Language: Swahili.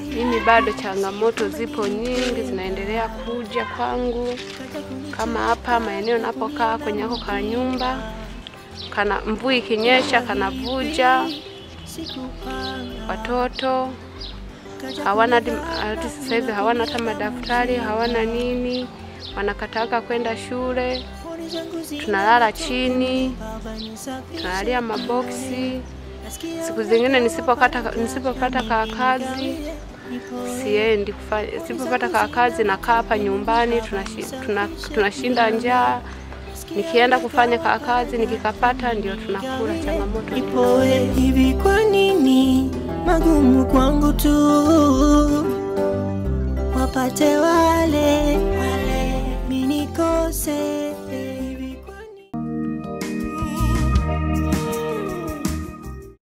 Mimi bado changamoto zipo nyingi zinaendelea kuja kwangu. Kama hapa maeneo napokaa kwenye hako ka nyumba, kana mvua ikinyesha kanavuja. Watoto hawana hadi sasa hivi hawana hata madaftari, hawana nini, wanakataka kwenda shule. Tunalala chini, tunalalia maboksi. Siku zingine nisipopata kazi siendi kufanya, nisipopata kazi nakaa hapa nyumbani, tunashinda njaa. Nikienda kufanya kazi nikikapata ndio tunakula. Changamoto ipo hivi, kwa nini magumu kwangu tu wapate wale mimi nikose?